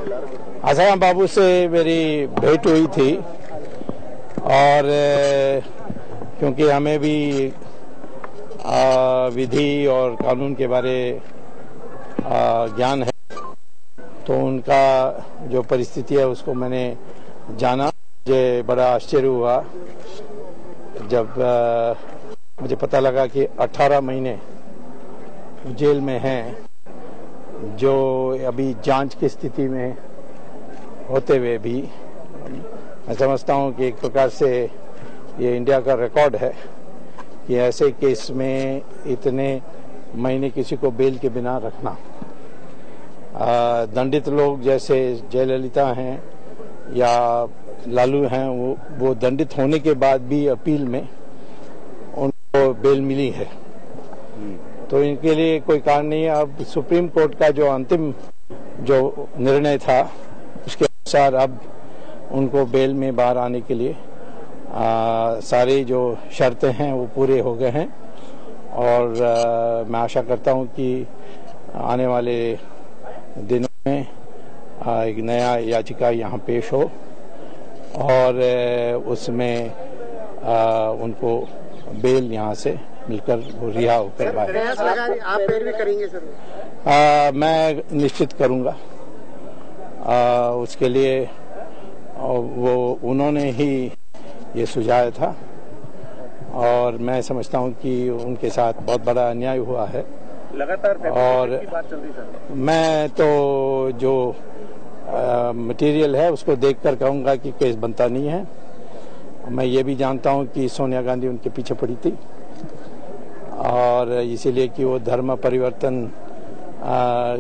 आसाराम बाबू से मेरी भेंट हुई थी और क्योंकि हमें भी विधि और कानून के बारे ज्ञान है, तो उनका जो परिस्थिति है उसको मैंने जाना। मुझे बड़ा आश्चर्य हुआ जब मुझे पता लगा कि 18 महीने जेल में हैं, जो अभी जांच की स्थिति में होते हुए भी मैं समझता हूं कि एक प्रकार से ये इंडिया का रिकॉर्ड है कि ऐसे केस में इतने महीने किसी को बेल के बिना रखना। दंडित लोग जैसे जयललिता हैं या लालू हैं, वो दंडित होने के बाद भी अपील में उनको बेल मिली है, तो इनके लिए कोई कारण नहीं है। अब सुप्रीम कोर्ट का जो अंतिम जो निर्णय था उसके अनुसार अब उनको बेल में बाहर आने के लिए सारी जो शर्तें हैं वो पूरे हो गए हैं और मैं आशा करता हूं कि आने वाले दिनों में एक नया याचिका यहाँ पेश हो और उसमें उनको बेल यहाँ से मिलकर वो रिहा होकर बाहर। आप पैरवी करेंगे सर? मैं निश्चित करूंगा। उसके लिए वो उन्होंने ही ये सुझाया था और मैं समझता हूं कि उनके साथ बहुत बड़ा अन्याय हुआ है। लगातार और की बात चल रही सर। मैं तो जो मटेरियल है उसको देखकर कहूंगा कि केस बनता नहीं है। मैं ये भी जानता हूं कि सोनिया गांधी उनके पीछे पड़ी थी और इसीलिए कि वो धर्म परिवर्तन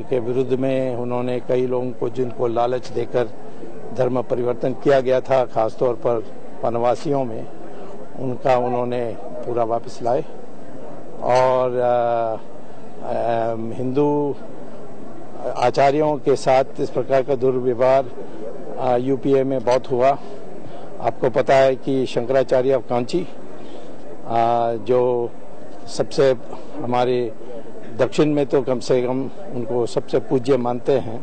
के विरुद्ध में उन्होंने कई लोगों को जिनको लालच देकर धर्म परिवर्तन किया गया था, खासतौर पर वनवासियों में, उनका उन्होंने पूरा वापस लाए। और हिंदू आचार्यों के साथ इस प्रकार का दुर्व्यवहार यूपीए में बहुत हुआ। आपको पता है कि शंकराचार्य ऑफ कांची जो सबसे हमारे दक्षिण में तो कम से कम उनको सबसे पूज्य मानते हैं,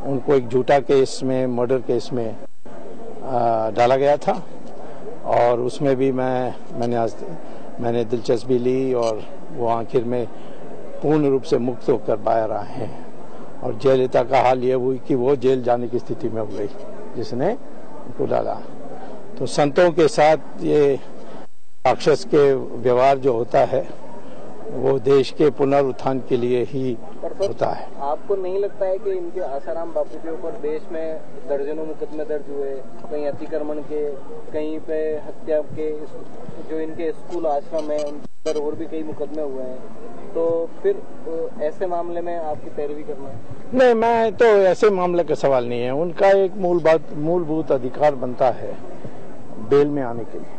उनको एक झूठा केस में, मर्डर केस में डाला गया था और उसमें भी मैंने दिलचस्पी ली और वो आखिर में पूर्ण रूप से मुक्त होकर बाहर आए हैं। और जयललिता का हाल ये हुई कि वो जेल जाने की स्थिति में हो गई जिसने उनको डाला। तो संतों के साथ ये राक्षस के व्यवहार जो होता है वो देश के पुनरुत्थान के लिए ही होता है। आपको नहीं लगता है कि इनके आसाराम बापू के ऊपर देश में दर्जनों मुकदमे दर्ज हुए, कहीं अतिक्रमण के, कहीं पे हत्या के, जो इनके स्कूल आश्रम है उन पर और भी कई मुकदमे हुए हैं, तो फिर ऐसे मामले में आपकी पैरवी करना है? नहीं, मैं तो ऐसे मामले का सवाल नहीं है। उनका एक मूलभूत अधिकार बनता है बेल में आने के लिए,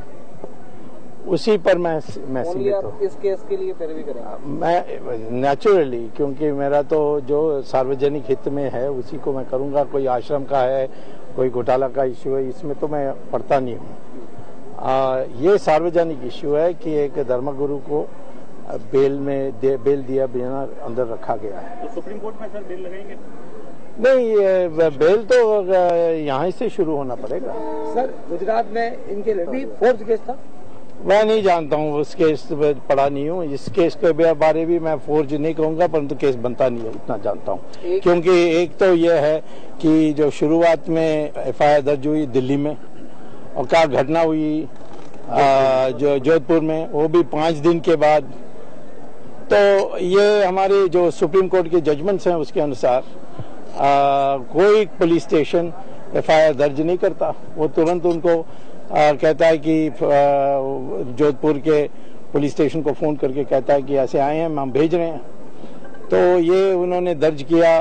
उसी पर मैं सीमित हूँ। इस केस के लिए पैरवी करेंगे? मैं नेचुरली, क्योंकि मेरा तो जो सार्वजनिक हित में है उसी को मैं करूंगा। कोई आश्रम का है, कोई घोटाला का इश्यू है, इसमें तो मैं पढ़ता नहीं हूँ। ये सार्वजनिक इश्यू है कि एक धर्मगुरु को बेल दिया बिना अंदर रखा गया है। तो सुप्रीम कोर्ट में सर बेल लगाएंगे? नहीं, बेल तो यहाँ से शुरू होना पड़ेगा। सर, गुजरात में इनके भी फोर्स केस था? मैं नहीं जानता हूँ, उस केस में पढ़ा नहीं हूँ। इस केस के बारे भी मैं फोर्ज नहीं कहूंगा, परंतु केस बनता नहीं है, इतना जानता हूँ। क्योंकि एक तो यह है कि जो शुरुआत में एफआईआर दर्ज हुई दिल्ली में और क्या घटना हुई जो जोधपुर में, वो भी 5 दिन के बाद। तो ये हमारे जो सुप्रीम कोर्ट के जजमेंट्स हैं उसके अनुसार कोई पुलिस स्टेशन एफआईआर दर्ज नहीं करता। वो तुरंत उनको कहता है कि जोधपुर के पुलिस स्टेशन को फोन करके कहता है कि ऐसे आए हैं, हम भेज रहे हैं। तो ये उन्होंने दर्ज किया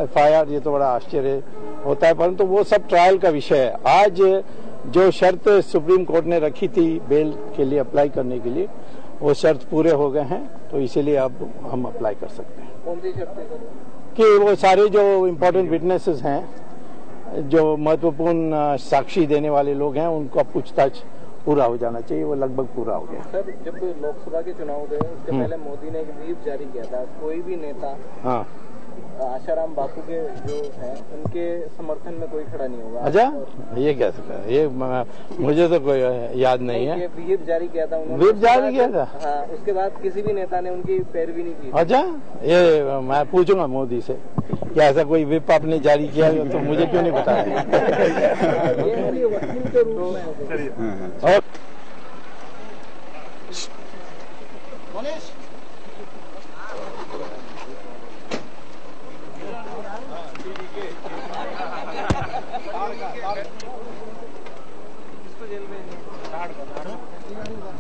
एफआईआर, ये तो बड़ा आश्चर्य होता है, परंतु वो सब ट्रायल का विषय है। आज जो शर्त सुप्रीम कोर्ट ने रखी थी बेल के लिए अप्लाई करने के लिए, वो शर्त पूरे हो गए हैं, तो इसीलिए अब हम अप्लाई कर सकते हैं। कौन सी शर्त है? कि वो सारे जो इम्पोर्टेंट विटनेसेस हैं, जो महत्वपूर्ण साक्षी देने वाले लोग हैं, उनका पूछताछ पूरा हो जाना चाहिए। वो लगभग पूरा हो गया। सर, जब लोकसभा के चुनाव थे उसके पहले मोदी ने एक व्हीप जारी किया था, कोई भी नेता आशाराम बापू के जो हैं उनके समर्थन में कोई खड़ा नहीं होगा। अच्छा, ये क्या सकता है? ये मुझे तो कोई याद नहीं है। ये व्हिप जारी किया था उन्होंने। व्हिप जारी किया था? हाँ, उसके बाद किसी भी नेता ने उनकी पैरवी नहीं की। अच्छा, ये मैं पूछूंगा मोदी से कि ऐसा कोई व्हिप आपने जारी किया तो मुझे क्यों नहीं बताया? वकील के रूप में।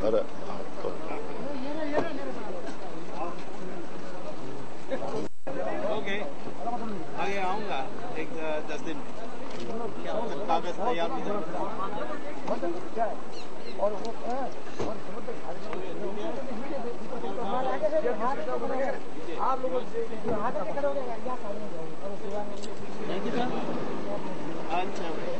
अरे ओके, आगे आऊंगा एक 10 दिन कागज तैयार नहीं आप लोगों अच्छा